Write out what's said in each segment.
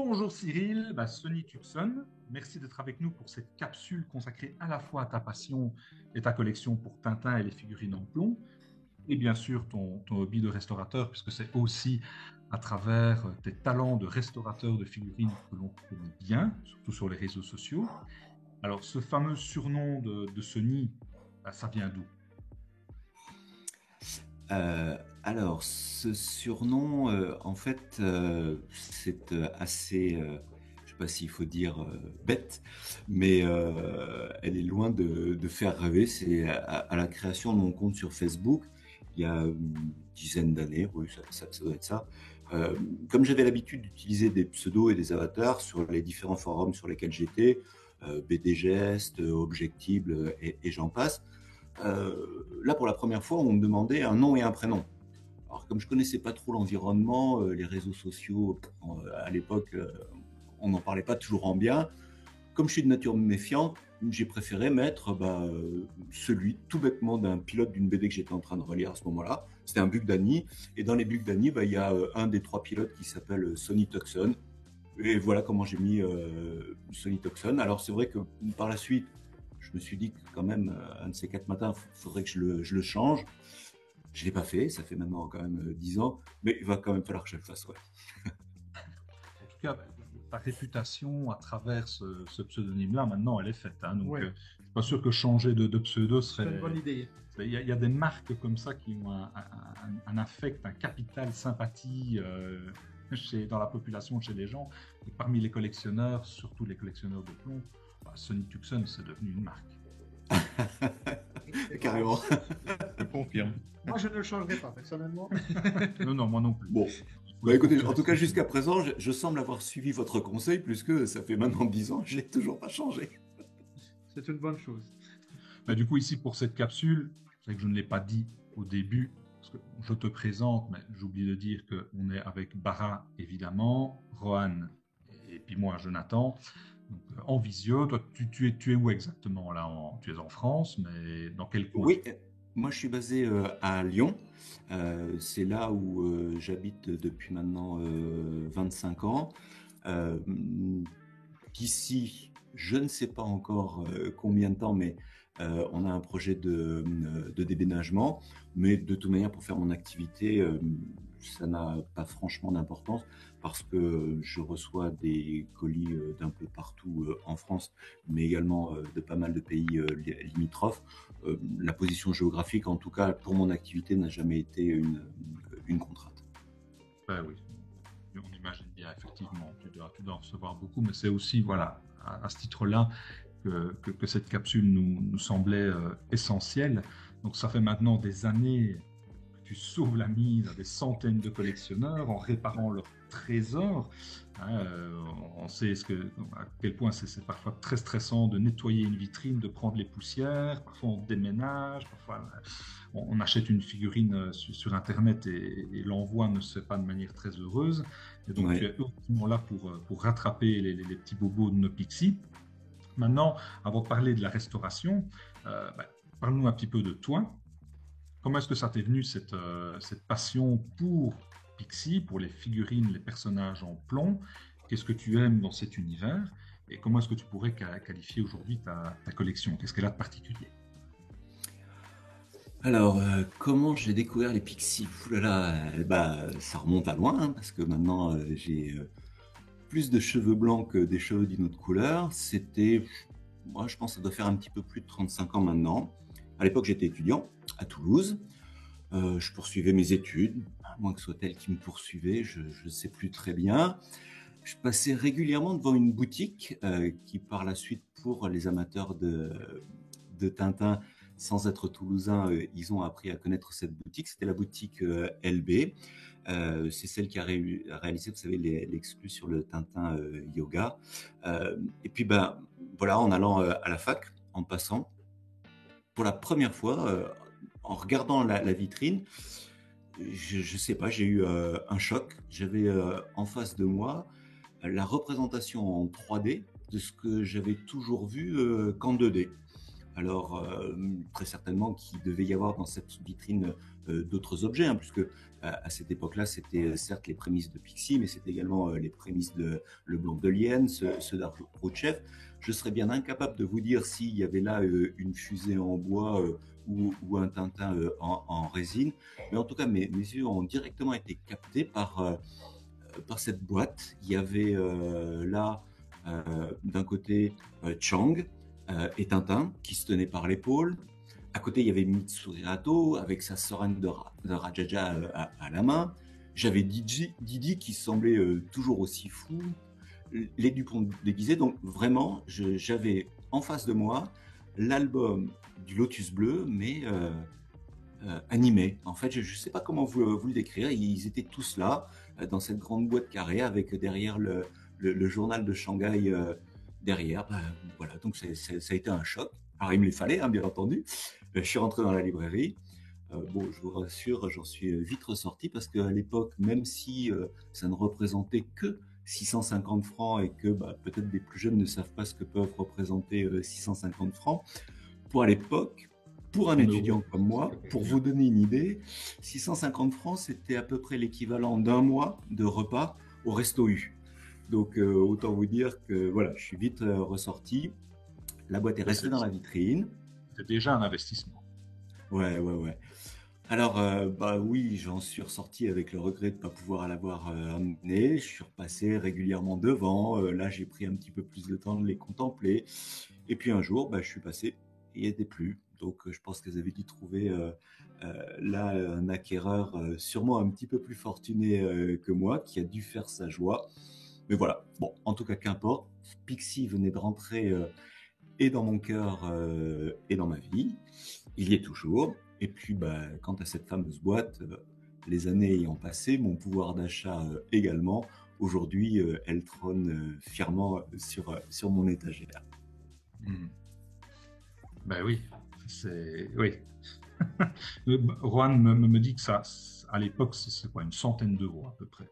Bonjour Cyril, Sonny Tucson, merci d'être avec nous pour cette capsule consacrée à la fois à ta passion et ta collection pour Tintin et les figurines en plomb, et bien sûr ton hobby de restaurateur, puisque c'est aussi à travers tes talents de restaurateur de figurines que l'on te connaît bien, surtout sur les réseaux sociaux. Alors ce fameux surnom de Sonny, ça vient d'où? Alors, ce surnom, en fait, c'est assez, je ne sais pas s'il faut dire bête, mais elle est loin de faire rêver. C'est à la création de mon compte sur Facebook, il y a une dizaine d'années, oui, ça doit être ça. Euh, Comme j'avais l'habitude d'utiliser des pseudos et des avatars sur les différents forums sur lesquels j'étais, BD Geste, Objectible et j'en passe, là, pour la première fois, on me demandait un nom et un prénom. Alors, comme je connaissais pas trop l'environnement, les réseaux sociaux, à l'époque, on n'en parlait pas toujours en bien. Comme je suis de nature méfiante, j'ai préféré mettre celui tout bêtement d'un pilote d'une BD que j'étais en train de relire à ce moment-là. C'était un Bug Danny. Et dans les Bug Danny, il y a un des trois pilotes qui s'appelle Sonny Tucson. Et voilà comment j'ai mis Sonny Tucson. Alors c'est vrai que par la suite, je me suis dit que quand même, un de ces quatre matins, il faudrait que je le change. Je ne l'ai pas fait, ça fait maintenant quand même 10 ans, mais il va quand même falloir que je le fasse. Ouais. En tout cas, ta réputation à travers ce pseudonyme-là, maintenant, elle est faite, hein. Donc, Ouais, je suis pas sûr que changer de pseudo c'est une bonne serait. idée. Il y a des marques comme ça qui ont un affect, un capital sympathie dans la population, chez les gens. Et parmi les collectionneurs, surtout les collectionneurs de plomb, Sony Tucson, c'est devenu une marque. Carrément. Je confirme. Moi, je ne le changerai pas, personnellement. Non, non, moi non plus. Bon, Je pouvais écoutez, en confirmer tout ce que cas tu jusqu'à dis. présent, je semble avoir suivi votre conseil, puisque ça fait maintenant 10 ans, je ne l'ai toujours pas changé. C'est une bonne chose. Du coup, ici, pour cette capsule, c'est vrai que je ne l'ai pas dit au début, parce que je te présente, mais j'oublie de dire qu'on est avec Bara, évidemment, Rohan et puis moi, Jonathan. Donc, en visio, toi, tu es où exactement là tu es en France, mais dans quel coin? Oui, moi je suis basé à Lyon. C'est là où j'habite depuis maintenant 25 ans. Euh, D'ici, je ne sais pas encore combien de temps, mais on a un projet de déménagement. Mais de toute manière, pour faire mon activité, ça n'a pas franchement d'importance parce que je reçois des colis d'un peu partout en France, mais également de pas mal de pays limitrophes. La position géographique, en tout cas pour mon activité, n'a jamais été une contrainte. Ben oui, on imagine bien, effectivement, tu dois en recevoir beaucoup, mais c'est aussi, voilà, à ce titre-là, que cette capsule nous semblait essentielle. Donc, ça fait maintenant des années que tu sauves la mise à des centaines de collectionneurs en réparant leurs trésors. Hein, on sait à quel point c'est parfois très stressant de nettoyer une vitrine, de prendre les poussières. Parfois, on déménage, parfois, on achète une figurine sur Internet et l'envoi ne se fait pas de manière très heureuse. Et donc, tu Ouais. es heureusement là pour rattraper les petits bobos de nos pixies. Maintenant, avant de parler de la restauration, parle-nous un petit peu de toi. Comment est-ce que ça t'est venu cette passion pour Pixie, pour les figurines, les personnages en plomb? Qu'est-ce que tu aimes dans cet univers? Et comment est-ce que tu pourrais qualifier aujourd'hui ta collection? Qu'est-ce qu'elle a de particulier? Alors, comment j'ai découvert les Pixies? Ouh là là, ça remonte à loin, hein, parce que maintenant j'ai plus de cheveux blancs que des cheveux d'une autre couleur. C'était, moi je pense que ça doit faire un petit peu plus de 35 ans maintenant. À l'époque j'étais étudiant à Toulouse. Je poursuivais mes études, à moins que ce soit elle qui me poursuivait, je ne sais plus très bien. Je passais régulièrement devant une boutique qui par la suite, pour les amateurs de Tintin, sans être toulousains, ils ont appris à connaître cette boutique. C'était la boutique LB. C'est celle qui a réalisé, vous savez, l'exclu sur le Tintin Yoga. Et puis, voilà, en allant à la fac, en passant, pour la première fois, en regardant la vitrine, je sais pas, j'ai eu un choc. J'avais en face de moi la représentation en 3D de ce que j'avais toujours vu qu'en 2D. Alors, très certainement qu'il devait y avoir dans cette vitrine d'autres objets, hein, puisque à cette époque-là, c'était certes les prémices de Pixie, mais c'était également les prémices de Le Blanc de Lienne, ceux d'Arroutchev. Je serais bien incapable de vous dire s'il y avait là une fusée en bois ou un Tintin en résine, mais en tout cas, mes yeux ont directement été captés par cette boîte. Il y avait là, d'un côté, Chang et Tintin qui se tenaient par l'épaule. À côté, il y avait Mitsuhirato avec sa seringue de Rajaja à la main. J'avais Didi qui semblait toujours aussi fou. Les Dupont déguisés. Donc vraiment, j'avais en face de moi l'album du Lotus Bleu, mais animé. En fait, je ne sais pas comment vous le décrire. Ils étaient tous là, dans cette grande boîte carrée, avec derrière le journal de Shanghai derrière. Voilà, donc ça a été un choc. Alors, il me les fallait, hein, bien entendu. Je suis rentré dans la librairie. Bon, je vous rassure, j'en suis vite ressorti parce qu'à l'époque, même si ça ne représentait que 650 francs et que peut-être des plus jeunes ne savent pas ce que peuvent représenter 650 francs, pour à l'époque, pour un étudiant comme moi, pour vous donner une idée, 650 francs, c'était à peu près l'équivalent d'un mois de repas au Resto U. Donc, autant vous dire que voilà, je suis vite ressorti. La boîte est restée dans la vitrine. C'était déjà un investissement. Ouais. Alors, oui, j'en suis ressorti avec le regret de ne pas pouvoir l'avoir amené. Je suis repassé régulièrement devant. Là, j'ai pris un petit peu plus de temps de les contempler. Et puis un jour, je suis passé, il n'y était plus. Donc, je pense qu'elles avaient dû trouver là un acquéreur sûrement un petit peu plus fortuné que moi, qui a dû faire sa joie. Mais voilà, bon, en tout cas, qu'importe. Pixie venait de rentrer et dans mon cœur et dans ma vie. Il y est toujours. Et puis, quant à cette fameuse boîte, les années ayant passé, mon pouvoir d'achat également, aujourd'hui, elle trône fièrement sur mon étagère. Ben oui, oui. Juan me dit que ça, à l'époque, c'est quoi, une centaine d'euros à peu près.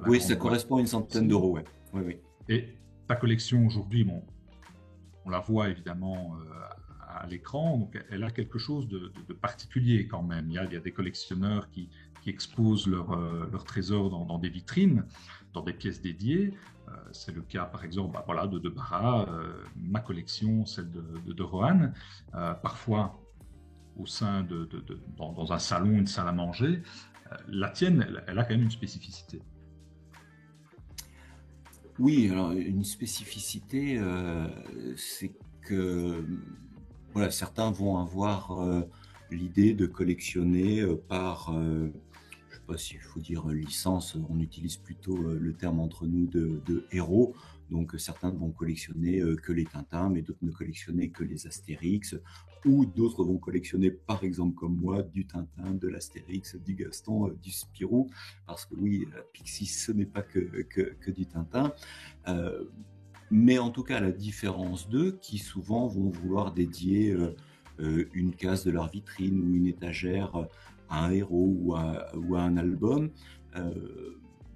Oui, ça correspond à une centaine d'euros, ouais. Oui. Et ta collection aujourd'hui, bon, on la voit évidemment à l'écran, donc elle a quelque chose de particulier quand même. Il y a des collectionneurs qui exposent leurs trésors dans des vitrines, dans des pièces dédiées. C'est le cas par exemple de Bara, ma collection, celle de Rohan. Parfois au sein dans un salon, une salle à manger. La tienne, elle a quand même une spécificité. Oui, alors une spécificité, c'est que voilà, certains vont avoir l'idée de collectionner par, je ne sais pas s'il faut dire licence, on utilise plutôt le terme entre nous de héros. Donc certains vont collectionner que les Tintins, mais d'autres ne collectionner que les Astérix, ou d'autres vont collectionner, par exemple comme moi, du Tintin, de l'Astérix, du Gaston, du Spirou, parce que oui, Pixie, ce n'est pas que du Tintin. Mais en tout cas, à la différence d'eux, qui souvent vont vouloir dédier une case de leur vitrine ou une étagère à un héros ou à un album.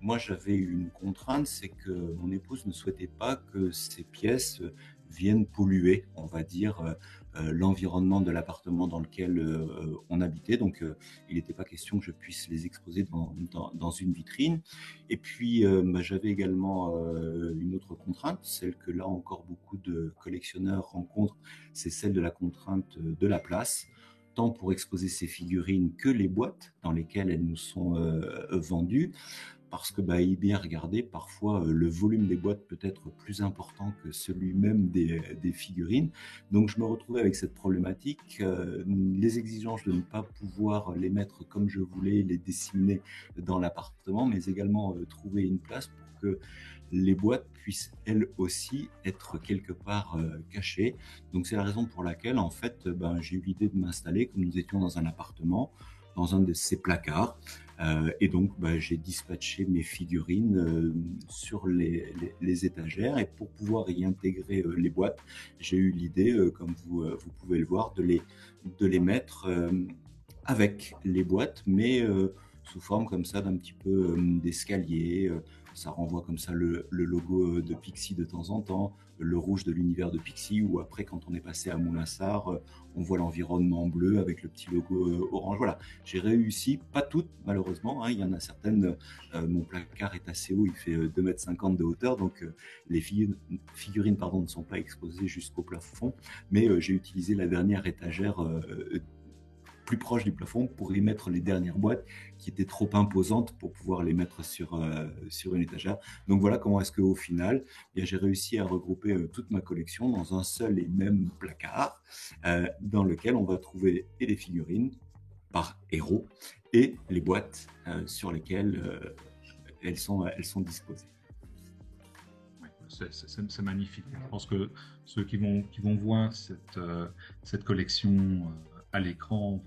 Moi, j'avais une contrainte, c'est que mon épouse ne souhaitait pas que ces pièces viennent polluer, on va dire, l'environnement de l'appartement dans lequel on habitait. Donc, il n'était pas question que je puisse les exposer dans une vitrine. Et puis, j'avais également une autre contrainte, celle que là encore beaucoup de collectionneurs rencontrent, c'est celle de la contrainte de la place, tant pour exposer ces figurines que les boîtes dans lesquelles elles nous sont vendues. Parce que y bien regarder, parfois le volume des boîtes peut être plus important que celui même des figurines. Donc je me retrouvais avec cette problématique, les exigences de ne pas pouvoir les mettre comme je voulais, les disséminer dans l'appartement, mais également trouver une place pour que les boîtes puissent elles aussi être quelque part cachées. Donc c'est la raison pour laquelle en fait j'ai eu l'idée de m'installer, comme nous étions dans un appartement, dans un de ces placards. Et donc, j'ai dispatché mes figurines sur les étagères. Et pour pouvoir y intégrer les boîtes, j'ai eu l'idée, comme vous pouvez le voir, de les mettre avec les boîtes, mais sous forme comme ça d'un petit peu d'escalier. Ça renvoie comme ça le logo de Pixie de temps en temps, le rouge de l'univers de Pixie, ou après quand on est passé à Moulinsart, on voit l'environnement bleu avec le petit logo orange. Voilà, j'ai réussi, pas toutes malheureusement, hein, il y en a certaines, mon placard est assez haut, il fait 2,50 m de hauteur, donc les figurines pardon, ne sont pas exposées jusqu'au plafond, mais j'ai utilisé la dernière étagère plus proche du plafond pour y mettre les dernières boîtes qui étaient trop imposantes pour pouvoir les mettre sur une étagère. Donc voilà comment est-ce qu'au final, eh bien, j'ai réussi à regrouper toute ma collection dans un seul et même placard dans lequel on va trouver et les figurines par héros et les boîtes sur lesquelles elles sont disposées. C'est magnifique. Je pense que ceux qui vont voir cette collection à l'écran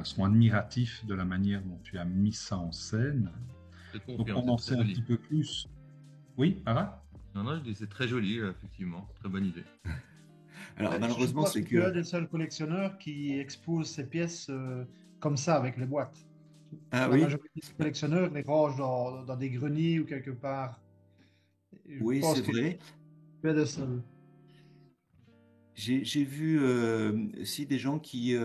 seront admiratifs de la manière dont tu as mis ça en scène. Donc on en sait un petit peu plus. Oui, Ara ? Non, je dis c'est très joli, effectivement. Très bonne idée. Alors malheureusement, c'est que tu es des seuls collectionneurs qui exposent ces pièces comme ça avec les boîtes. La majorité des collectionneurs les rangent dans des greniers ou quelque part. Oui, c'est vrai. Tu es des seuls. J'ai vu aussi des gens qui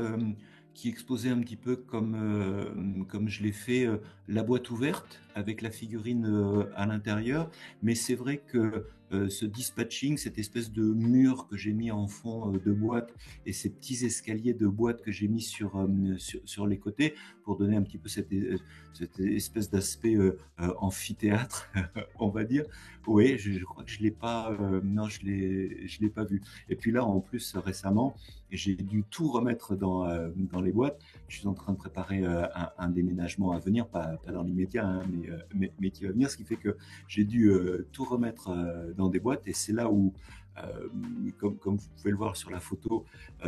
exposaient un petit peu comme je l'ai fait, la boîte ouverte avec la figurine à l'intérieur. Mais c'est vrai que ce dispatching, cette espèce de mur que j'ai mis en fond de boîte et ces petits escaliers de boîte que j'ai mis sur les côtés pour donner un petit peu cette espèce d'aspect amphithéâtre, on va dire. Oui, je crois que je l'ai pas. Non, je l'ai pas vu. Et puis là, en plus, récemment, j'ai dû tout remettre dans les boîtes. Je suis en train de préparer un déménagement à venir, pas dans l'immédiat, hein, mais qui va venir, ce qui fait que j'ai dû tout remettre dans des boîtes. Et c'est là où, comme vous pouvez le voir sur la photo,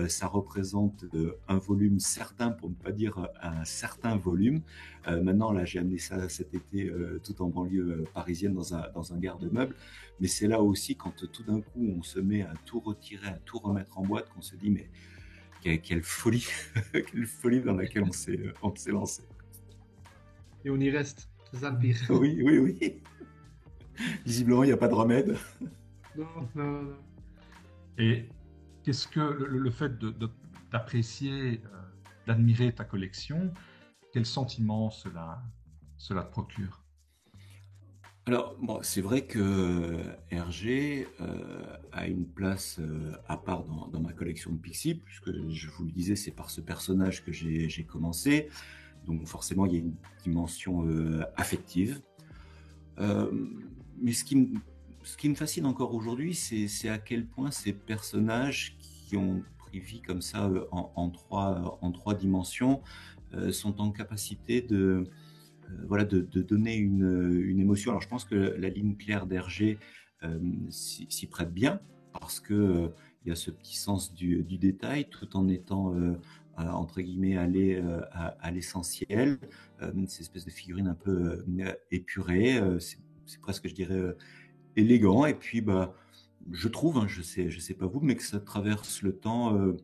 ça représente un volume certain, pour ne pas dire un certain volume. Maintenant, là, j'ai amené ça cet été tout en banlieue parisienne dans un garde-meuble. Mais c'est là aussi, quand tout d'un coup, on se met à tout retirer, à tout remettre en boîte, qu'on se dit, mais quelle folie, quelle folie dans laquelle on s'est lancé. Et on y reste, c'est ça le pire. Oui. Visiblement, il n'y a pas de remède. Non. Et qu'est-ce que le fait d'apprécier, d'admirer ta collection, quel sentiment cela te procure ? Alors, bon, c'est vrai que Hergé a une place à part dans ma collection de Pixie, puisque je vous le disais, c'est par ce personnage que j'ai commencé. Donc forcément, il y a une dimension affective. Mais ce qui me fascine encore aujourd'hui, c'est à quel point ces personnages qui ont pris vie comme ça en trois dimensions sont en capacité de donner une émotion. Alors je pense que la ligne claire d'Hergé s'y prête bien, parce que il y a ce petit sens du détail, tout en étant entre guillemets aller à l'essentiel. Ces espèces de figurines un peu épurées, c'est presque, je dirais, élégant. Et puis je trouve, hein, je sais pas vous, mais que ça traverse le temps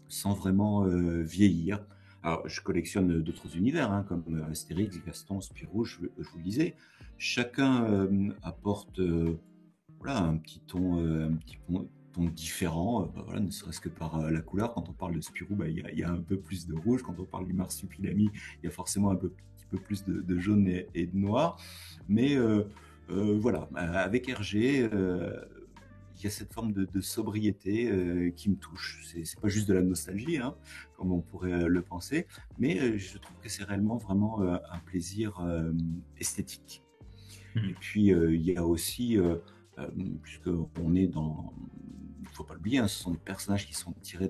sans vraiment vieillir. Alors, je collectionne d'autres univers, hein, comme Astérix, Gaston, Spirou, je vous le disais. Chacun apporte un petit ton différent, ne serait-ce que par la couleur. Quand on parle de Spirou, il y a un peu plus de rouge. Quand on parle du Marsupilami, il y a forcément un petit peu plus de jaune et de noir. Mais avec Hergé, il y a cette forme de sobriété qui me touche. C'est pas juste de la nostalgie, hein, comme on pourrait le penser, mais je trouve que c'est réellement vraiment un plaisir esthétique. Et puis il y a aussi, puisqu'on est dans, il ne faut pas l'oublier, hein, ce sont des personnages qui sont tirés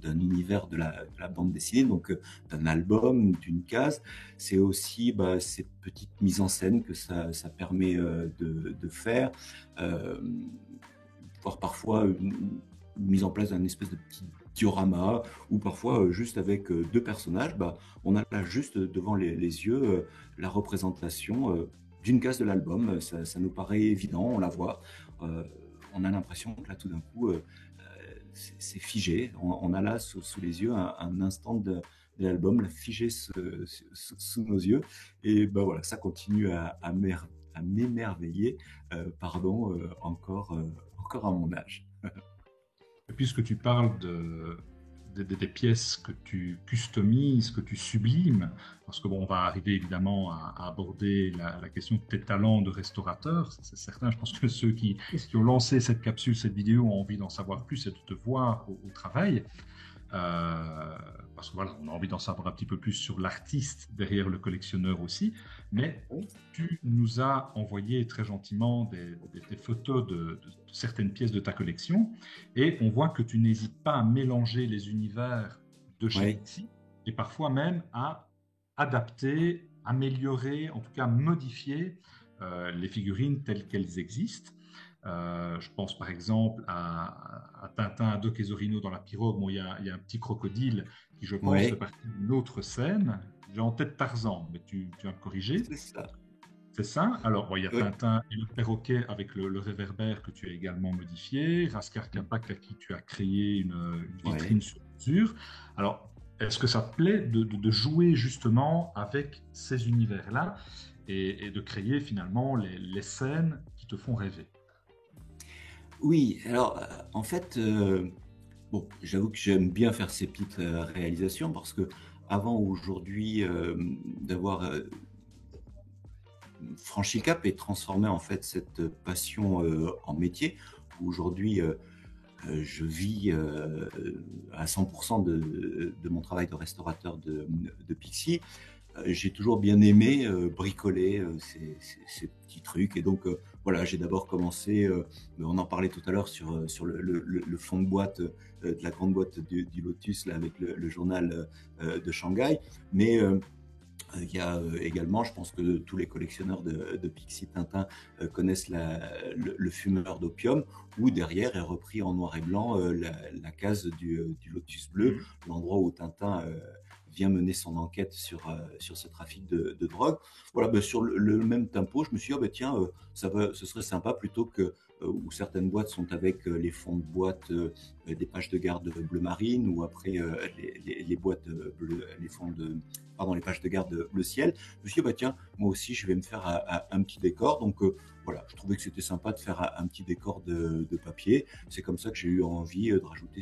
d'un univers de la bande dessinée, donc d'un album, d'une case. C'est aussi cette petite mise en scène que ça permet de faire. Voire parfois une mise en place d'un espèce de petit diorama, ou parfois juste avec deux personnages, on a là juste devant les yeux la représentation d'une case de l'album. Ça nous paraît évident, on la voit, on a l'impression que là tout d'un coup c'est figé, on a là sous les yeux un instant l'album, l'a figé sous nos yeux. Et ben voilà, ça continue à m'émerveiller, encore à mon âge. Et puisque tu parles des pièces que tu customises, que tu sublimes, parce que bon, on va arriver évidemment à aborder la question de tes talents de restaurateur, c'est certain. Je pense que ceux qui ont lancé cette capsule, cette vidéo, ont envie d'en savoir plus et de te voir au travail. Parce que voilà, on a envie d'en savoir un petit peu plus sur l'artiste derrière le collectionneur aussi. Mais tu nous as envoyé très gentiment des photos de certaines pièces de ta collection, et on voit que tu n'hésites pas à mélanger les univers de chez Pixie, et parfois même à adapter, améliorer, en tout cas modifier les figurines telles qu'elles existent. Je pense par exemple à Tintin, à Doc et Zorino dans la pirogue. Bon, il y a un petit crocodile qui, je pense, fait partie d'une autre scène. J'ai en tête Tarzan, mais tu vas me corriger. C'est ça. C'est ça. Alors, bon, il y a Tintin et le perroquet avec le réverbère que tu as également modifié. Raskar Kapak, à qui tu as créé une vitrine sur mesure. Alors, est-ce que ça te plaît de jouer justement avec ces univers-là et de créer finalement les scènes qui te font rêver? Oui, alors en fait, bon, j'avoue que j'aime bien faire ces petites réalisations parce que avant aujourd'hui d'avoir franchi le cap et transformé en fait cette passion en métier, où aujourd'hui je vis à 100% de mon travail de restaurateur de Pixie. J'ai toujours bien aimé bricoler ces petits trucs, et donc voilà, j'ai d'abord commencé, on en parlait tout à l'heure sur le fond de boîte de la grande boîte du Lotus là, avec le journal de Shanghai, mais il y a également, je pense que tous les collectionneurs de Pixie Tintin connaissent le fumeur d'opium, où derrière est repris en noir et blanc la case du Lotus bleu, l'endroit où Tintin vient mener son enquête sur ce trafic de drogue. Voilà, ben sur le même tempo, je me suis dit, tiens, ce serait sympa plutôt que où certaines boîtes sont avec les fonds de boîte des pages de garde bleu marine, ou après les boîtes bleu, les pages de garde bleu ciel. Je me suis dit, tiens, moi aussi, je vais me faire un petit décor. Donc voilà, je trouvais que c'était sympa de faire un petit décor de papier. C'est comme ça que j'ai eu envie de rajouter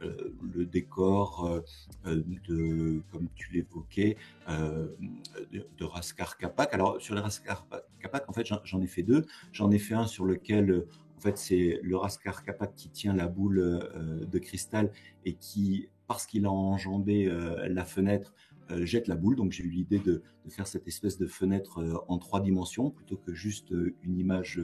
le décor comme tu l'évoquais, de Raskar Kapak. Alors sur les Raskar Kapak, en fait, j'en ai fait deux. J'en ai fait un sur lequel, en fait, c'est le Raskar Kapak qui tient la boule de cristal et qui, parce qu'il a enjambé la fenêtre, jette la boule. Donc j'ai eu l'idée de faire cette espèce de fenêtre en 3 dimensions plutôt que juste une image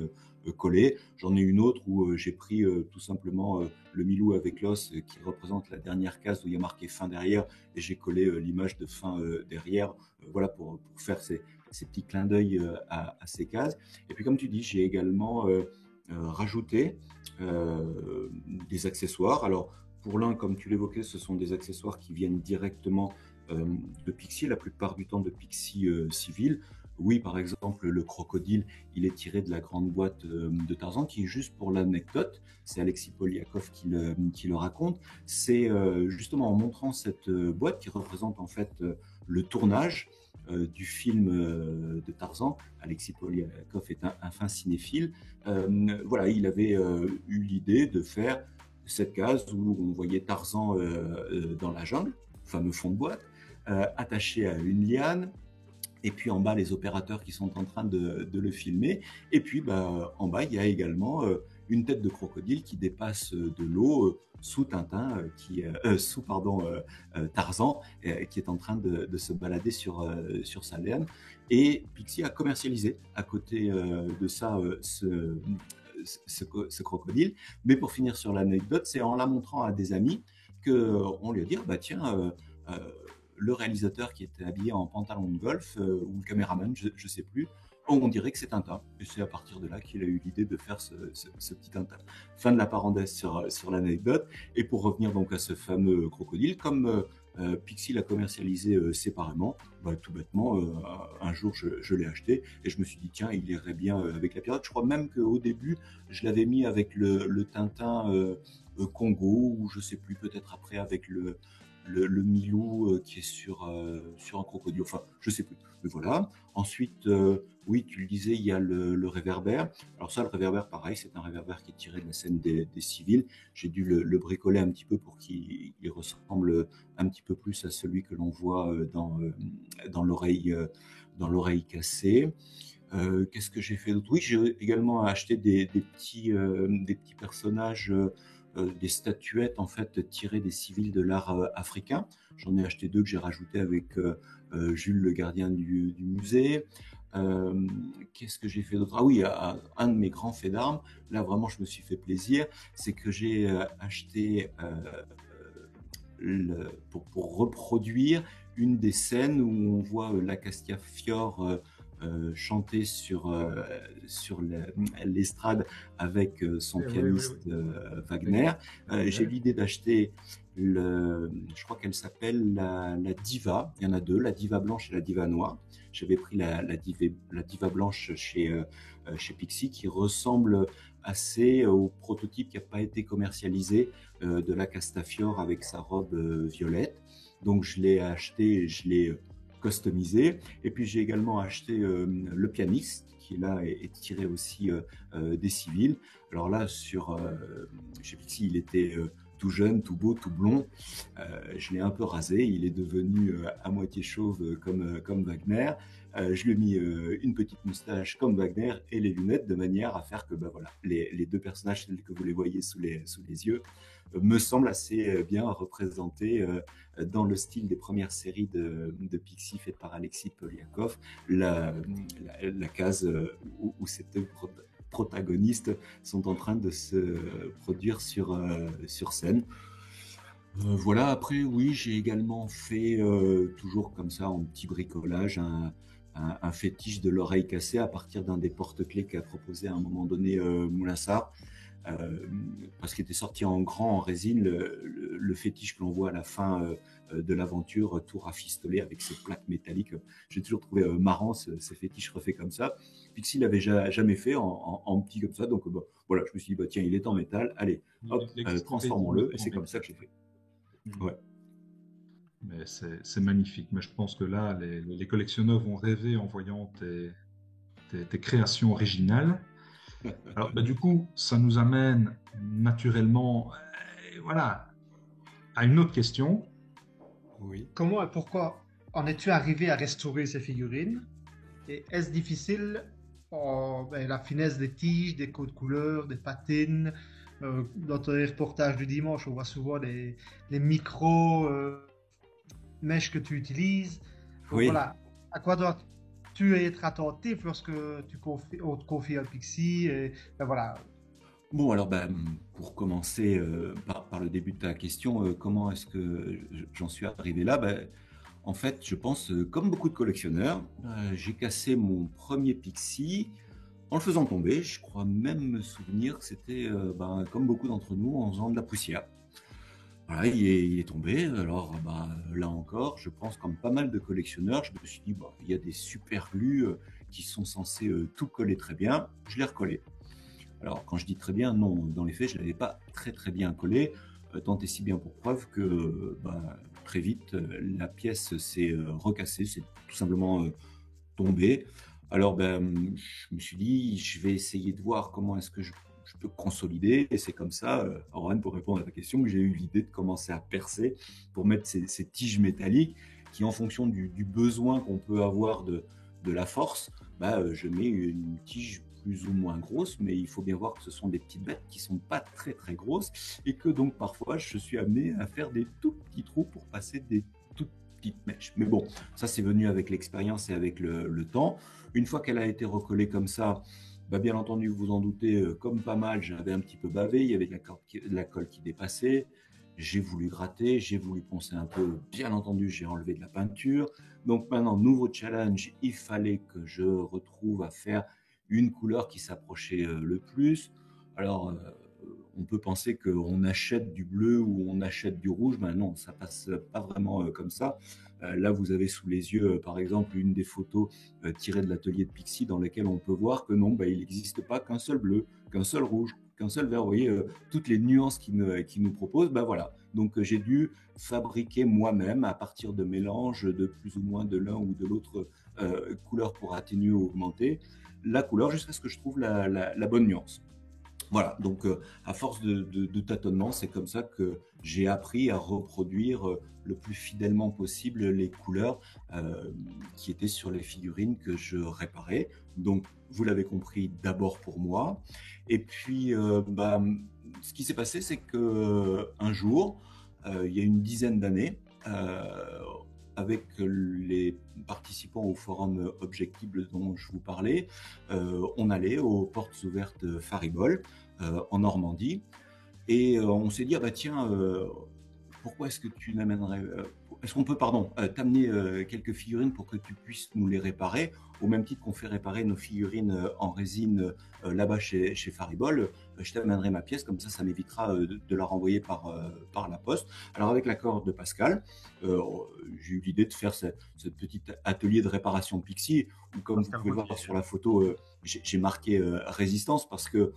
collée. J'en ai une autre où j'ai pris tout simplement le Milou avec l'os qui représente la dernière case où il y a marqué fin derrière, et j'ai collé l'image de fin derrière, voilà, pour faire ces petits clins d'œil à ces cases. Et puis comme tu dis, j'ai également rajouté des accessoires. Alors pour l'un, comme tu l'évoquais, ce sont des accessoires qui viennent directement de Pixie, la plupart du temps de Pixie civil. Oui, par exemple, le crocodile, il est tiré de la grande boîte de Tarzan, qui est, juste pour l'anecdote, c'est Alexis Poliakov qui le raconte. C'est justement en montrant cette boîte qui représente en fait le tournage du film de Tarzan. Alexis Poliakov est un fin cinéphile. Voilà, il avait eu l'idée de faire cette case où on voyait Tarzan dans la jungle, fameux fond de boîte, attaché à une liane, et puis en bas les opérateurs qui sont en train de le filmer, et puis en bas il y a également une tête de crocodile qui dépasse de l'eau sous Tintin, Tarzan, qui est en train de se balader sur sa liane. Et Pixie a commercialisé à côté de ça ce crocodile. Mais pour finir sur l'anecdote, c'est en la montrant à des amis qu'on lui a dit, tiens, le réalisateur qui était habillé en pantalon de golf, ou le caméraman, je ne sais plus, on dirait que c'est Tintin. Et c'est à partir de là qu'il a eu l'idée de faire ce petit Tintin. Fin de la parenthèse sur l'anecdote. Et pour revenir donc à ce fameux crocodile, comme Pixie l'a commercialisé séparément, tout bêtement, un jour je l'ai acheté et je me suis dit, tiens, il irait bien avec la pirate. Je crois même qu'au début, je l'avais mis avec le Tintin Congo, ou je sais plus, peut-être après avec le milou qui est sur un crocodile, enfin je sais plus, mais voilà. Ensuite, oui, tu le disais, il y a le réverbère. Alors ça, le réverbère, pareil, c'est un réverbère qui est tiré de la scène des civils. J'ai dû le bricoler un petit peu pour qu'il ressemble un petit peu plus à celui que l'on voit dans l'oreille cassée. Qu'est-ce que j'ai fait d'autre? Oui, j'ai également acheté des petits personnages, des statuettes en fait tirées des civils de l'art africain. J'en ai acheté 2 que j'ai rajouté avec Jules, le gardien du musée. Qu'est-ce que j'ai fait d'autre? Ah oui, un de mes grands faits d'armes, là vraiment je me suis fait plaisir, c'est que j'ai acheté pour reproduire une des scènes où on voit la Castafiore chanter sur l'estrade avec son pianiste Wagner. J'ai l'idée d'acheter je crois qu'elle s'appelle la diva. Il y en a 2, la diva blanche et la diva noire. J'avais pris la diva blanche chez Pixie, qui ressemble assez au prototype qui n'a pas été commercialisé de la Castafiore avec sa robe violette. Donc je l'ai acheté et je l'ai customisé. Et puis j'ai également acheté le pianiste, qui là est tiré aussi des civils. Alors là, chez Pixie, il était tout jeune, tout beau, tout blond. Je l'ai un peu rasé. Il est devenu à moitié chauve comme Wagner. Je lui ai mis une petite moustache comme Wagner et les lunettes, de manière à faire que voilà, les 2 personnages tels que vous les voyez sous les yeux me semblent assez bien représentés dans le style des premières séries de Pixie faites par Alexis Poliakov, la case où ces 2 protagonistes sont en train de se produire sur scène. Voilà, après oui, j'ai également fait toujours comme ça en petit bricolage un fétiche de l'oreille cassée à partir d'un des porte-clés qu'a proposé à un moment donné Moulassar, parce qu'il était sorti en grand en résine, le fétiche que l'on voit à la fin de l'aventure, tout rafistolé avec ses plaques métalliques. J'ai toujours trouvé marrant ces fétiches refaits comme ça. Pixie l'avait jamais fait en petit comme ça, donc voilà, je me suis dit tiens, il est en métal, allez, hop, transformons-le, et c'est comme ça que j'ai fait. Ouais. Mais c'est magnifique. Mais je pense que là, les collectionneurs vont rêver en voyant tes créations originales. Alors, du coup, ça nous amène naturellement, voilà, à une autre question. Oui. Comment et pourquoi en es-tu arrivé à restaurer ces figurines? Et est-ce difficile, la finesse des tiges, des codes couleurs, des patines? Dans tes reportages du dimanche, on voit souvent les micros mèches que tu utilises. Donc, oui. Voilà, à quoi dois-tu être attentif lorsque on te confie un Pixie et, voilà. Bon, alors pour commencer par le début de ta question, comment est-ce que j'en suis arrivé là? En fait, je pense, comme beaucoup de collectionneurs, j'ai cassé mon premier Pixie en le faisant tomber. Je crois même me souvenir que c'était, comme beaucoup d'entre nous, en faisant de la poussière. Voilà, il est tombé. Alors, là encore, je pense, comme pas mal de collectionneurs, je me suis dit, il y a des super glus qui sont censés tout coller très bien. Je l'ai recollé. Alors, quand je dis très bien, non, dans les faits, je ne l'avais pas très très bien collé, tant et si bien pour preuve que très vite, la pièce s'est recassée, c'est tout simplement tombée. Alors, je me suis dit, je vais essayer de voir comment est-ce que je peux consolider, et c'est comme ça, Rohan, pour répondre à ta question, que j'ai eu l'idée de commencer à percer pour mettre ces tiges métalliques qui, en fonction du besoin qu'on peut avoir de la force, je mets une tige plus ou moins grosses, mais il faut bien voir que ce sont des petites bêtes qui sont pas très très grosses, et que donc parfois je suis amené à faire des tout petits trous pour passer des toutes petites mèches. Mais bon, ça c'est venu avec l'expérience et avec le temps. Une fois qu'elle a été recollée comme ça, bien entendu, vous en doutez, comme pas mal, j'avais un petit peu bavé, il y avait de la colle qui dépassait. J'ai voulu gratter, j'ai voulu poncer un peu, bien entendu, j'ai enlevé de la peinture. Donc maintenant, nouveau challenge, il fallait que je retrouve à faire une couleur qui s'approchait le plus. Alors, on peut penser qu'on achète du bleu ou on achète du rouge. Ben non, ça passe pas vraiment comme ça. Là, vous avez sous les yeux, par exemple, une des photos tirées de l'atelier de Pixie dans lesquelles on peut voir que non, ben, il n'existe pas qu'un seul bleu, qu'un seul rouge, qu'un seul vert. Vous voyez, toutes les nuances qu'ils nous proposent, ben voilà. Donc, j'ai dû fabriquer moi-même à partir de mélanges de plus ou moins de l'un ou de l'autre couleur pour atténuer ou augmenter la couleur jusqu'à ce que je trouve la bonne nuance. Voilà, donc à force de tâtonnement, c'est comme ça que j'ai appris à reproduire le plus fidèlement possible les couleurs qui étaient sur les figurines que je réparais. Donc, vous l'avez compris, d'abord pour moi. Et puis, ce qui s'est passé, c'est qu'un jour, il y a une dizaine d'années, avec les participants au forum Objectible dont je vous parlais, on allait aux portes ouvertes Faribol en Normandie et on s'est dit ah bah tiens, pourquoi est-ce que tu n'amènerais est-ce qu'on peut t'amener quelques figurines pour que tu puisses nous les réparer au même titre qu'on fait réparer nos figurines en résine là-bas chez Faribol. Je t'amènerai ma pièce, comme ça m'évitera de la renvoyer par la poste. Alors avec l'accord de Pascal, j'ai eu l'idée de faire ce petit atelier de réparation Pixie, où comme vous pouvez voir sur la photo, j'ai marqué résistance parce que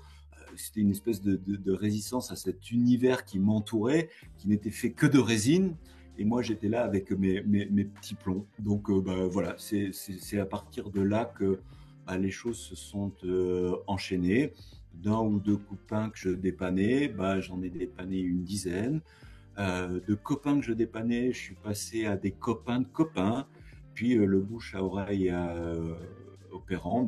c'était une espèce de résistance à cet univers qui m'entourait, qui n'était fait que de résine. Et moi, j'étais là avec mes petits plombs. Donc, voilà, c'est à partir de là que les choses se sont enchaînées. D'un ou deux copains que je dépannais, j'en ai dépanné une dizaine. De copains que je dépannais, je suis passé à des copains de copains. Puis, le bouche à oreille opérant,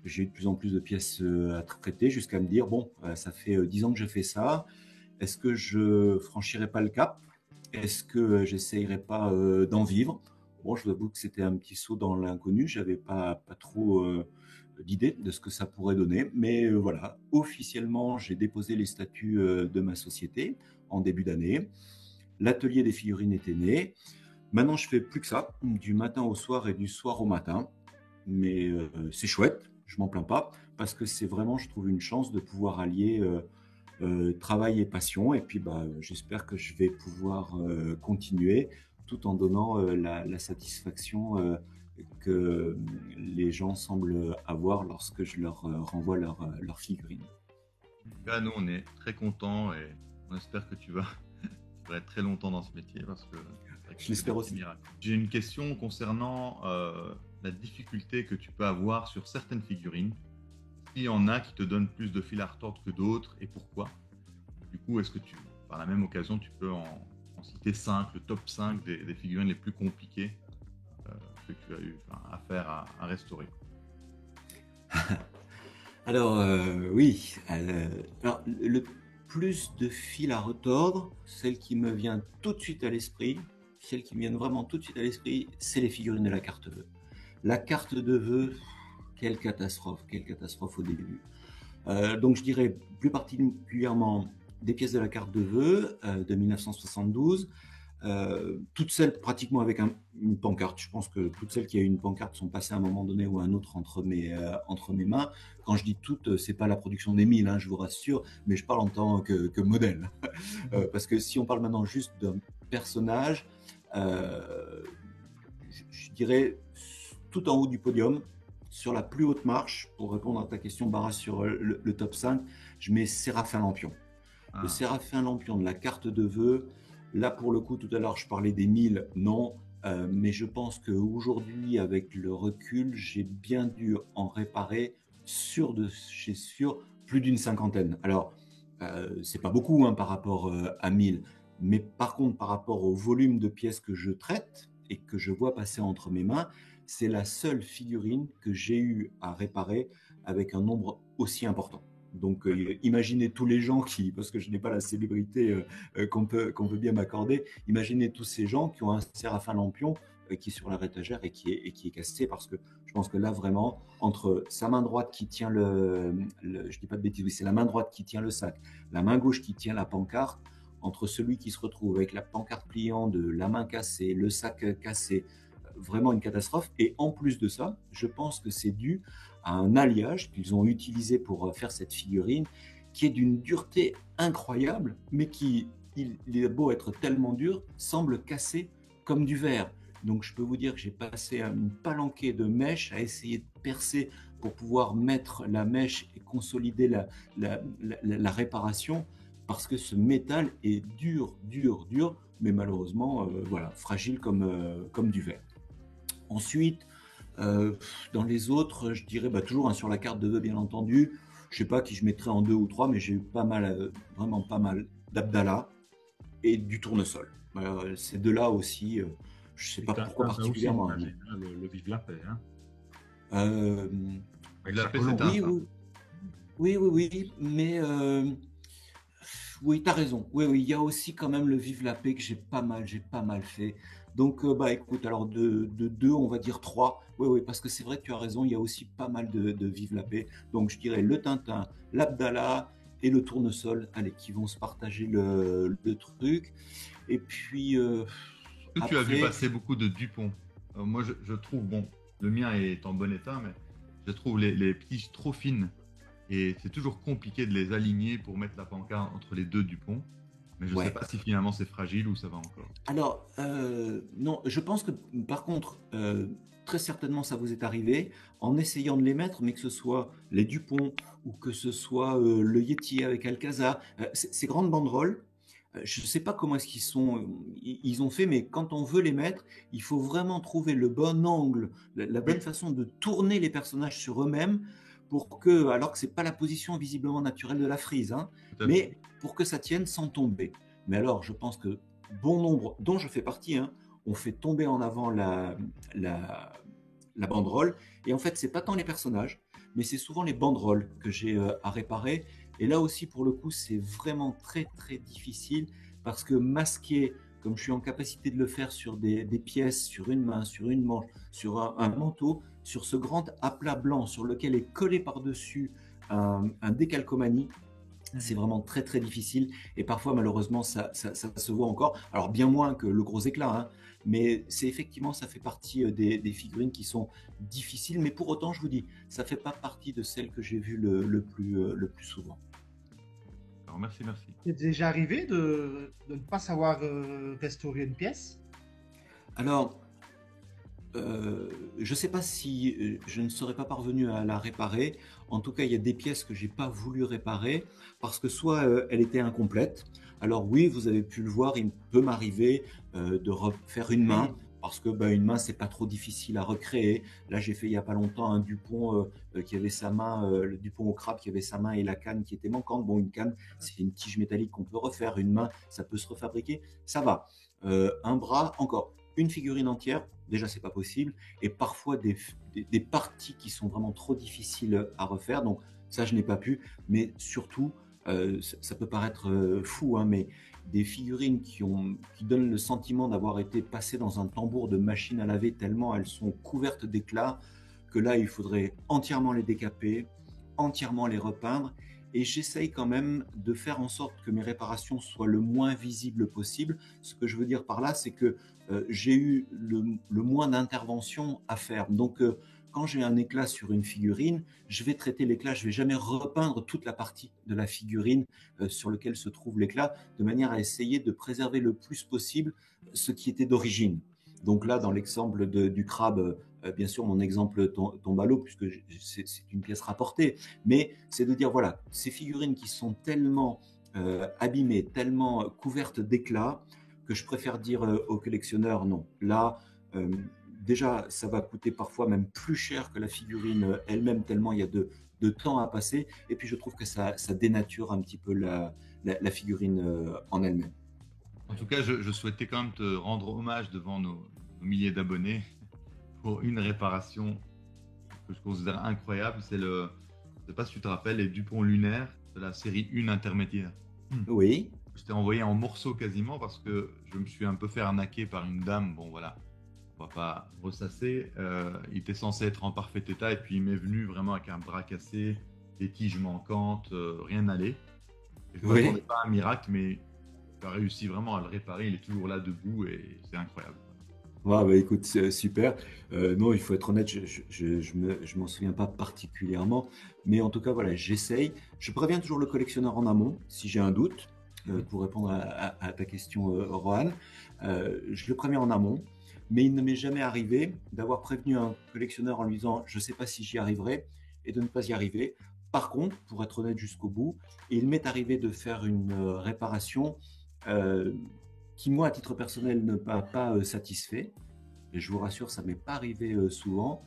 j'ai eu de plus en plus de pièces à traiter jusqu'à me dire, bon, ça fait 10 ans que je fais ça. Est-ce que je franchirai pas le cap ? Est-ce que j'essayerais pas d'en vivre ? Bon, je vous avoue que c'était un petit saut dans l'inconnu. J'avais pas trop d'idée de ce que ça pourrait donner. Mais voilà, officiellement, j'ai déposé les statuts de ma société en début d'année. L'atelier des figurines était né. Maintenant, je fais plus que ça, du matin au soir et du soir au matin. Mais c'est chouette, je m'en plains pas, parce que c'est vraiment, je trouve, une chance de pouvoir allier travail et passion. Et puis, j'espère que je vais pouvoir continuer tout en donnant la satisfaction que les gens semblent avoir lorsque je leur renvoie leur figurine. Là, nous, on est très contents et on espère que tu vas être très longtemps dans ce métier parce que je l'espère aussi. J'ai une question concernant la difficulté que tu peux avoir sur certaines figurines. Il y en a qui te donnent plus de fil à retordre que d'autres et pourquoi? Du coup, est-ce que par la même occasion, tu peux en citer 5, le top 5 des figurines les plus compliquées que tu as eu affaire à restaurer? Alors, oui. Alors, le plus de fil à retordre, celle qui me vient tout de suite à l'esprit, celles qui me viennent vraiment tout de suite à l'esprit, c'est les figurines de la carte vœux. La carte de vœux, quelle catastrophe au début. Donc je dirais plus particulièrement des pièces de la carte de vœux de 1972, toutes celles pratiquement avec une pancarte. Je pense que toutes celles qui ont une pancarte sont passées à un moment donné ou à un autre entre mes mains. Quand je dis toutes, c'est pas la production d'Émile, hein, je vous rassure, mais je parle en tant que modèle. Parce que si on parle maintenant juste d'un personnage, je dirais tout en haut du podium, sur la plus haute marche, pour répondre à ta question, Barra, sur le top 5, je mets Séraphin Lampion. Le Séraphin Lampion de la carte de vœux, là pour le coup, tout à l'heure je parlais des 1000, non, mais je pense qu'aujourd'hui, avec le recul, j'ai bien dû en réparer sûr plus d'une cinquantaine. Alors, c'est pas beaucoup par rapport à 1000, mais par contre, par rapport au volume de pièces que je traite et que je vois passer entre mes mains, c'est la seule figurine que j'ai eu à réparer avec un nombre aussi important. Donc, imaginez tous les gens parce que je n'ai pas la célébrité qu'on peut bien m'accorder, imaginez tous ces gens qui ont un Séraphin Lampion qui est sur leur étagère et qui est cassé, parce que je pense que là, vraiment, entre sa main droite qui tient je dis pas de bêtises, oui, c'est la main droite qui tient le sac, la main gauche qui tient la pancarte, entre celui qui se retrouve avec la pancarte pliante, la main cassée, le sac cassé, vraiment une catastrophe. Et en plus de ça, je pense que c'est dû à un alliage qu'ils ont utilisé pour faire cette figurine qui est d'une dureté incroyable, mais qui, il est beau être tellement dur, semble casser comme du verre. Donc je peux vous dire que j'ai passé une palanquée de mèches à essayer de percer pour pouvoir mettre la mèche et consolider la réparation, parce que ce métal est dur, mais malheureusement, voilà, fragile comme du verre. Ensuite, dans les autres, je dirais toujours sur la carte de vœux, bien entendu. Je sais pas qui je mettrais en 2 ou 3, mais j'ai eu pas mal, vraiment pas mal d'Abdallah et du tournesol. Ces deux-là aussi, je sais pas pourquoi particulièrement. Aussi, le Vive la paix. La paix, c'est oui, mais oui, tu as raison. Oui, il y a aussi quand même le Vive la paix que j'ai pas mal fait. Donc, écoute, alors de 2, on va dire 3. Oui, parce que c'est vrai que tu as raison, il y a aussi pas mal de Vive la paix. Donc, je dirais le Tintin, l'Abdallah et le tournesol, allez, qui vont se partager le truc. Et puis, après... Tu as vu passer beaucoup de Dupont. Moi, je trouve, bon, le mien est en bon état, mais je trouve les tiges trop fines. Et c'est toujours compliqué de les aligner pour mettre la pancarte entre les deux Dupont. Mais je ne sais pas si finalement c'est fragile ou ça va encore. Alors, non, je pense que par contre, très certainement ça vous est arrivé en essayant de les mettre, mais que ce soit les Dupont ou que ce soit le Yeti avec Alcazar, ces grandes banderoles, je ne sais pas comment est-ce ils ont fait, mais quand on veut les mettre, il faut vraiment trouver le bon angle, la bonne façon de tourner les personnages sur eux-mêmes pour que, alors que c'est pas la position visiblement naturelle de la frise, hein, mais pour que ça tienne sans tomber. Mais alors, je pense que bon nombre, dont je fais partie, hein, on fait tomber en avant la banderole. Et en fait, c'est pas tant les personnages, mais c'est souvent les banderoles que j'ai à réparer. Et là aussi, pour le coup, c'est vraiment très, très difficile parce que masquer, comme je suis en capacité de le faire sur des pièces, sur une main, sur une manche, sur un manteau, sur ce grand aplat blanc sur lequel est collé par-dessus un décalcomanie, c'est vraiment très très difficile et parfois malheureusement ça se voit encore, alors bien moins que le gros éclat, hein, mais c'est effectivement, ça fait partie des figurines qui sont difficiles, mais pour autant je vous dis, ça fait pas partie de celles que j'ai vues le plus souvent. Alors merci. C'est déjà arrivé de ne pas savoir restaurer une pièce? Alors, je ne sais pas si je ne serais pas parvenu à la réparer. En tout cas, il y a des pièces que j'ai pas voulu réparer parce que soit elle était incomplète. Alors oui, vous avez pu le voir, il peut m'arriver de refaire une main parce que une main c'est pas trop difficile à recréer. Là, j'ai fait il y a pas longtemps un Dupont qui avait sa main, le Dupont au crabe qui avait sa main et la canne qui était manquante. Bon, une canne, c'est une tige métallique qu'on peut refaire. Une main, ça peut se refabriquer, ça va. Un bras, encore. Une figurine entière, déjà c'est pas possible, et parfois des parties qui sont vraiment trop difficiles à refaire, donc ça je n'ai pas pu, mais surtout, ça peut paraître fou, hein, mais des figurines qui donnent le sentiment d'avoir été passées dans un tambour de machine à laver tellement elles sont couvertes d'éclats, que là il faudrait entièrement les décaper, entièrement les repeindre, et j'essaye quand même de faire en sorte que mes réparations soient le moins visibles possible. Ce que je veux dire par là, c'est que j'ai eu le moins d'intervention à faire. Donc, quand j'ai un éclat sur une figurine, je vais traiter l'éclat, je ne vais jamais repeindre toute la partie de la figurine sur laquelle se trouve l'éclat, de manière à essayer de préserver le plus possible ce qui était d'origine. Donc là, dans l'exemple du crabe, bien sûr, mon exemple tombe à l'eau puisque c'est une pièce rapportée, mais c'est de dire, voilà, ces figurines qui sont tellement abîmées, tellement couvertes d'éclats, que je préfère dire aux collectionneurs, non, là, déjà, ça va coûter parfois même plus cher que la figurine elle-même, tellement il y a de temps à passer, et puis je trouve que ça dénature un petit peu la figurine en elle-même. En tout cas, je souhaitais quand même te rendre hommage devant nos milliers d'abonnés pour une réparation que je considère incroyable. Je ne sais pas si tu te rappelles, les Dupont lunaires de la série 1 intermédiaire. Oui. Je t'ai envoyé en morceaux quasiment parce que je me suis un peu fait arnaquer par une dame. Bon, voilà, on va pas ressasser. Il était censé être en parfait état et puis il m'est venu vraiment avec un bras cassé, des tiges manquantes, rien n'allait. Je ne m'attendais pas à un miracle, mais tu as réussi vraiment à le réparer. Il est toujours là debout et c'est incroyable. Ouais, bah, écoute, c'est super. Non, il faut être honnête, je m'en souviens pas particulièrement, mais en tout cas, voilà, j'essaye. Je préviens toujours le collectionneur en amont si j'ai un doute, pour répondre à ta question, Rohan. Je le préviens en amont, mais il ne m'est jamais arrivé d'avoir prévenu un collectionneur en lui disant je ne sais pas si j'y arriverai et de ne pas y arriver. Par contre, pour être honnête jusqu'au bout, il m'est arrivé de faire une réparation euh, qui, moi, à titre personnel, ne m'a pas satisfait. Et je vous rassure, ça ne m'est pas arrivé souvent.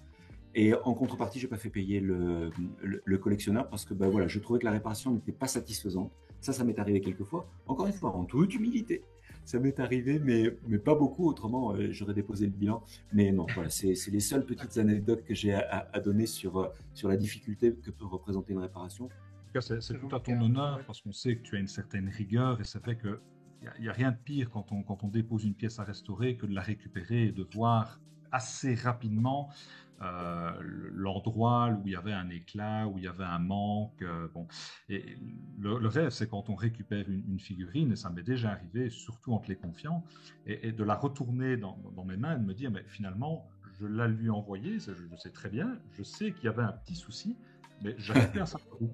Et en contrepartie, je n'ai pas fait payer le collectionneur parce que voilà, je trouvais que la réparation n'était pas satisfaisante. Ça m'est arrivé quelques fois. Encore une fois, en toute humilité, ça m'est arrivé, mais pas beaucoup. Autrement, j'aurais déposé le bilan. Mais non, voilà, c'est les seules petites anecdotes que j'ai à donner sur la difficulté que peut représenter une réparation. En tout cas, c'est tout à ton honneur parce qu'on sait que tu as une certaine rigueur et c'est vrai que il n'y a rien de pire quand on dépose une pièce à restaurer que de la récupérer et de voir assez rapidement l'endroit où il y avait un éclat, où il y avait un manque. Bon. Et le rêve, c'est quand on récupère une figurine, et ça m'est déjà arrivé, surtout en te les confiant, et de la retourner dans mes mains et de me dire, mais finalement, je la lui ai envoyée, je sais très bien, je sais qu'il y avait un petit souci, mais j'arrive plus à savoir où.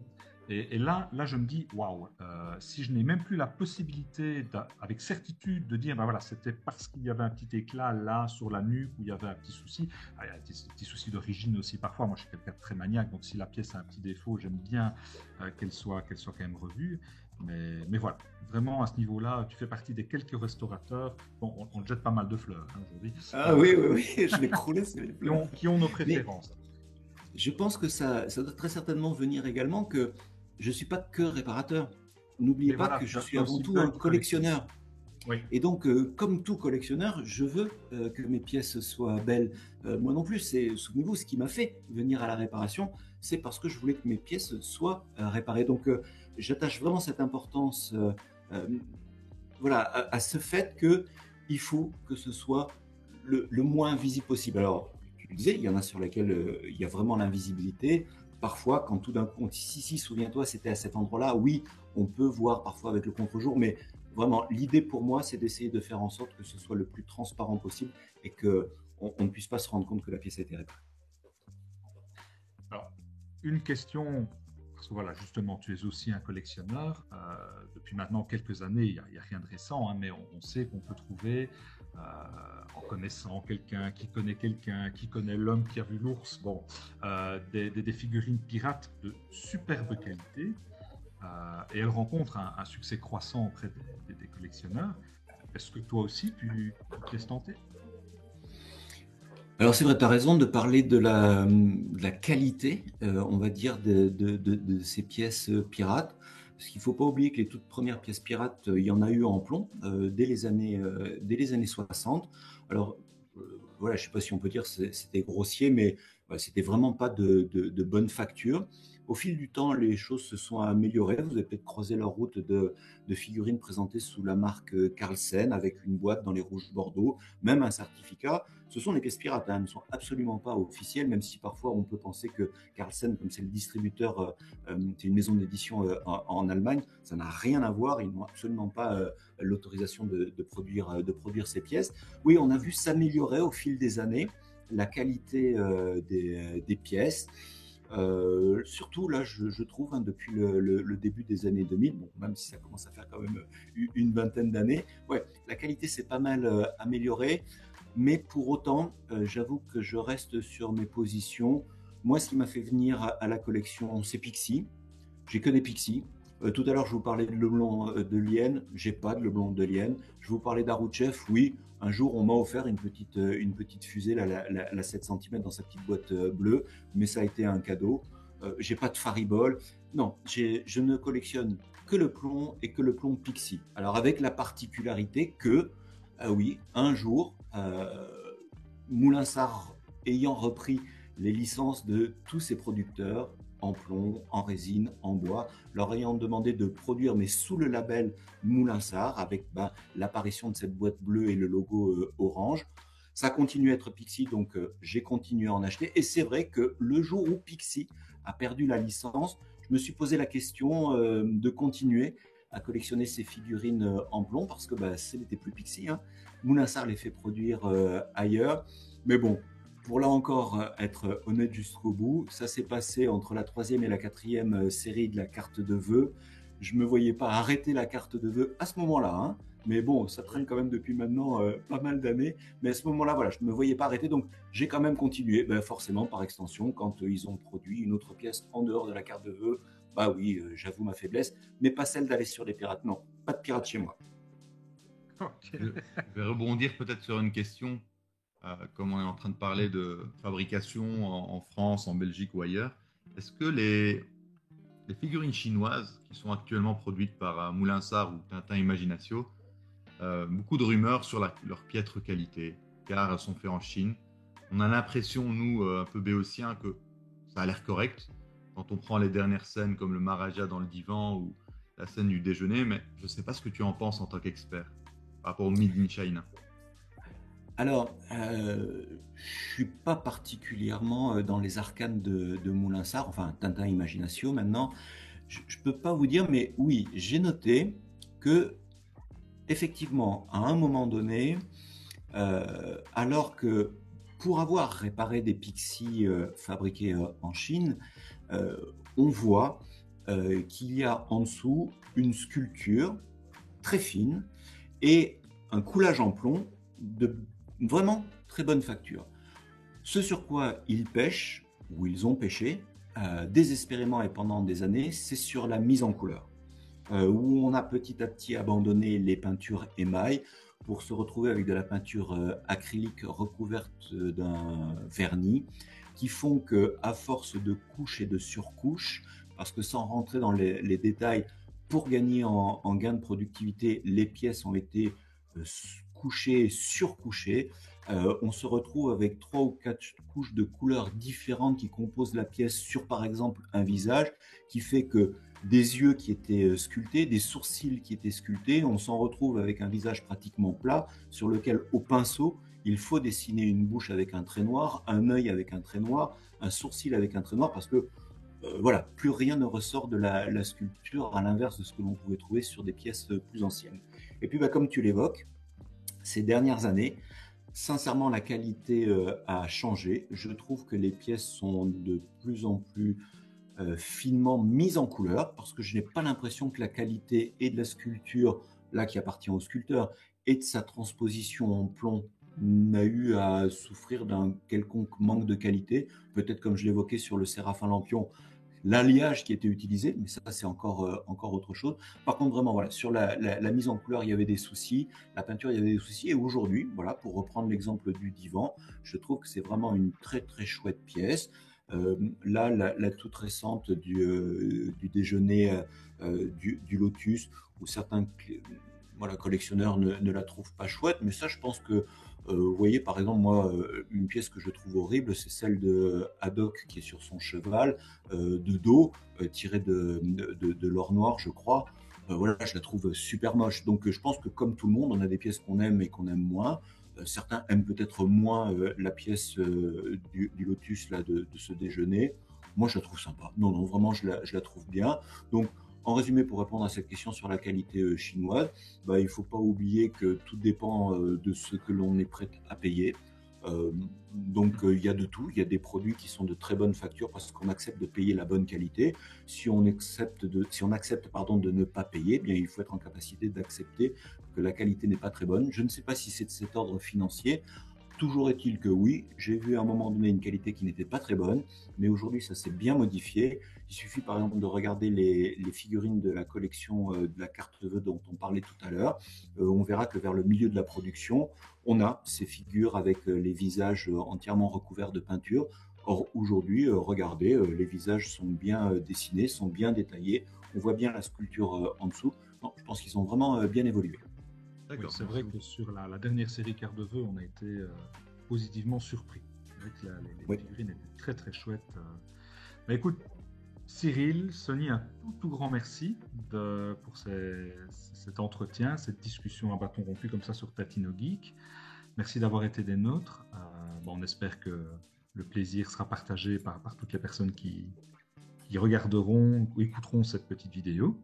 Et là, je me dis, waouh, si je n'ai même plus la possibilité, avec certitude, de dire, ben voilà, c'était parce qu'il y avait un petit éclat là sur la nuque où il y avait un petit souci. Ah, il y a des petits soucis d'origine aussi parfois. Moi, je suis quelqu'un de très maniaque, donc si la pièce a un petit défaut, j'aime bien qu'elle soit quand même revue. Mais voilà, vraiment à ce niveau-là, tu fais partie des quelques restaurateurs. Bon, on jette pas mal de fleurs aujourd'hui. Ah oui, je l'ai croulé, c'est les fleurs. Qui ont nos préférences. Mais je pense que ça doit très certainement venir également que je ne suis pas que réparateur. N'oubliez pas que je suis avant tout un collectionneur. Oui. Et donc, comme tout collectionneur, je veux que mes pièces soient belles. Moi non plus, souvenez-vous, ce qui m'a fait venir à la réparation, c'est parce que je voulais que mes pièces soient réparées. Donc, j'attache vraiment cette importance voilà, à ce fait qu'il faut que ce soit le moins visible possible. Alors, tu le disais, il y en a sur lesquels il y a vraiment l'invisibilité. Parfois, quand tout d'un coup, si, souviens-toi, c'était à cet endroit-là, oui, on peut voir parfois avec le contre-jour, mais vraiment, l'idée pour moi, c'est d'essayer de faire en sorte que ce soit le plus transparent possible et qu'on ne puisse pas se rendre compte que la pièce a été réparée. Alors, une question, parce que voilà, justement, tu es aussi un collectionneur. Depuis maintenant quelques années, il n'y a rien de récent, hein, mais on sait qu'on peut trouver, en connaissant quelqu'un, qui connaît l'homme qui a vu l'ours, bon, des figurines pirates de superbe qualité. Et elle rencontre un succès croissant auprès des collectionneurs. Est-ce que toi aussi, tu te laisses tenter? Alors c'est vrai, tu as raison de parler de la qualité, on va dire, de ces pièces pirates. Parce qu'il ne faut pas oublier que les toutes premières pièces pirates, il y en a eu en plomb dès les années 60. Alors voilà, je ne sais pas si on peut dire que c'était grossier, mais c'était vraiment pas de bonne facture. Au fil du temps, les choses se sont améliorées. Vous avez peut-être croisé leur route de figurines présentées sous la marque Carlsen avec une boîte dans les rouges bordeaux, même un certificat. Ce sont des pièces pirates, hein, elles ne sont absolument pas officielles, même si parfois on peut penser que Carlsen, comme c'est le distributeur, c'est une maison d'édition en Allemagne, ça n'a rien à voir, ils n'ont absolument pas l'autorisation de produire ces pièces. Oui, on a vu s'améliorer au fil des années la qualité des pièces. Surtout là, je trouve, hein, depuis le début des années 2000, bon, même si ça commence à faire quand même une vingtaine d'années, ouais, la qualité s'est pas mal améliorée, mais pour autant, j'avoue que je reste sur mes positions. Moi, ce qui m'a fait venir à la collection, c'est Pixie. J'ai que des Pixie. Tout à l'heure, je vous parlais de Leblon de Lienne. J'ai pas de Leblon de Lienne. Je vous parlais d'Arouchev. Oui, un jour, on m'a offert une petite fusée, la 7 cm dans sa petite boîte bleue, mais ça a été un cadeau. J'ai pas de Faribol. Non, je ne collectionne que le plomb et que le plomb Pixie. Alors, avec la particularité que, oui, un jour, Moulinsart ayant repris les licences de tous ses producteurs, en plomb, en résine, en bois, leur ayant demandé de produire, mais sous le label Moulinsart, avec l'apparition de cette boîte bleue et le logo orange. Ça continue à être Pixie, donc j'ai continué à en acheter. Et c'est vrai que le jour où Pixie a perdu la licence, je me suis posé la question de continuer. à collectionner ces figurines en plomb parce que ce n'était plus Pixie. Hein. Moulinsart les fait produire ailleurs. Mais bon, pour là encore être honnête jusqu'au bout, ça s'est passé entre la 3e et la 4e série de la carte de vœux. Je ne me voyais pas arrêter la carte de vœux à ce moment-là. Hein. Mais bon, ça traîne quand même depuis maintenant pas mal d'années. Mais à ce moment-là, voilà, je ne me voyais pas arrêter. Donc, j'ai quand même continué. Forcément, par extension, quand ils ont produit une autre pièce en dehors de la carte de vœux, oui, j'avoue ma faiblesse. Mais pas celle d'aller sur les pirates. Non, pas de pirates chez moi. Okay. Je vais rebondir peut-être sur une question. Comme on est en train de parler de fabrication en France, en Belgique ou ailleurs, est-ce que les figurines chinoises qui sont actuellement produites par Moulinsart ou Tintin Imaginatio, beaucoup de rumeurs sur leur piètre qualité, car elles sont faites en Chine. On a l'impression, nous, un peu béotiens, que ça a l'air correct quand on prend les dernières scènes comme le Maharaja dans le divan ou la scène du déjeuner, mais je ne sais pas ce que tu en penses en tant qu'expert par rapport au Made in China. Alors, je suis pas particulièrement dans les arcanes de Moulinsart, enfin Tintin Imaginatio maintenant. Je peux pas vous dire, mais oui, j'ai noté que effectivement, à un moment donné, alors que pour avoir réparé des Pixies fabriqués en Chine, on voit qu'il y a en dessous une sculpture très fine et un coulage en plomb de vraiment très bonne facture. Ce sur quoi ils pêchent, ou ils ont pêché, désespérément et pendant des années, c'est sur la mise en couleur, où on a petit à petit abandonné les peintures émail pour se retrouver avec de la peinture acrylique recouverte d'un vernis, qui font que, à force de couches et de surcouches, parce que sans rentrer dans les détails, pour gagner en gain de productivité, les pièces ont été couchées, surcouchées. On se retrouve avec 3 ou 4 couches de couleurs différentes qui composent la pièce sur, par exemple, un visage, qui fait que des yeux qui étaient sculptés, des sourcils qui étaient sculptés, on s'en retrouve avec un visage pratiquement plat, sur lequel, au pinceau, il faut dessiner une bouche avec un trait noir, un œil avec un trait noir, un sourcil avec un trait noir, parce que voilà, plus rien ne ressort de la sculpture, à l'inverse de ce que l'on pouvait trouver sur des pièces plus anciennes. Et puis, comme tu l'évoques, ces dernières années, sincèrement, la qualité a changé. Je trouve que les pièces sont de plus en plus finement mises en couleur, parce que je n'ai pas l'impression que la qualité et de la sculpture, là qui appartient au sculpteur, et de sa transposition en plomb n'a eu à souffrir d'un quelconque manque de qualité. Peut-être, comme je l'évoquais sur le Séraphin Lampion, l'alliage qui était utilisé, mais ça c'est encore autre chose. Par contre, vraiment, voilà, sur la mise en couleur, il y avait des soucis, la peinture, il y avait des soucis, et aujourd'hui, voilà, pour reprendre l'exemple du divan, je trouve que c'est vraiment une très très chouette pièce. Là, la toute récente du déjeuner du Lotus, où certains collectionneurs ne la trouvent pas chouette, mais ça, je pense que vous voyez, par exemple, moi, une pièce que je trouve horrible, c'est celle de Haddock qui est sur son cheval, de dos, tirée de l'or noir, je crois. Voilà, je la trouve super moche. Donc, je pense que comme tout le monde, on a des pièces qu'on aime et qu'on aime moins. Certains aiment peut-être moins la pièce du Lotus là, de ce déjeuner. Moi, je la trouve sympa. Non, vraiment, je la trouve bien. Donc, en résumé, pour répondre à cette question sur la qualité chinoise, il ne faut pas oublier que tout dépend de ce que l'on est prêt à payer. Donc il y a de tout, il y a des produits qui sont de très bonne facture parce qu'on accepte de payer la bonne qualité. Si on accepte de ne pas payer, il faut être en capacité d'accepter que la qualité n'est pas très bonne. Je ne sais pas si c'est de cet ordre financier. Toujours est-il que oui, j'ai vu à un moment donné une qualité qui n'était pas très bonne, mais aujourd'hui ça s'est bien modifié. Il suffit par exemple de regarder les figurines de la collection de la carte de vœux dont on parlait tout à l'heure. On verra que vers le milieu de la production, on a ces figures avec les visages entièrement recouverts de peinture. Or aujourd'hui, regardez, les visages sont bien dessinés, sont bien détaillés. On voit bien la sculpture en dessous. Non, je pense qu'ils ont vraiment bien évolué. Oui, c'est vrai que sur la dernière série carte de vœux, on a été positivement surpris. C'est vrai que les figurines étaient très très chouettes. Mais écoute, Cyril, Sony, un tout grand merci pour cet entretien, cette discussion à bâton rompu comme ça sur Tatino Geek. Merci d'avoir été des nôtres. On espère que le plaisir sera partagé par toutes les personnes qui regarderont ou écouteront cette petite vidéo.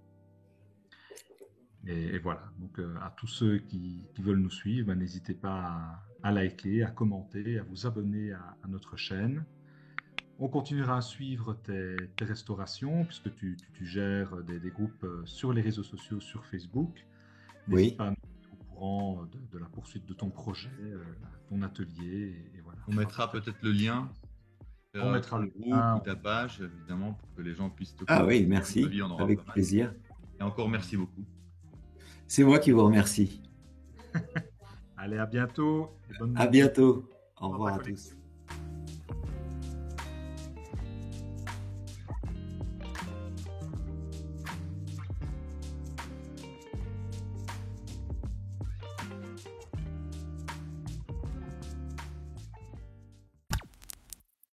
Et voilà, donc à tous ceux qui veulent nous suivre, n'hésitez pas à liker, à commenter, à vous abonner à notre chaîne. On continuera à suivre tes restaurations, puisque tu gères des groupes sur les réseaux sociaux, sur Facebook. N'hésite pas à nous tenir au courant de la poursuite de ton projet, ton atelier, et voilà. On mettra peut-être le lien. On mettra le groupe lien ou ta page, évidemment, pour que les gens puissent te Ah oui, merci, avec plaisir. Et encore merci beaucoup. C'est moi qui vous remercie. Allez, à bientôt. À bientôt. Au revoir à tous.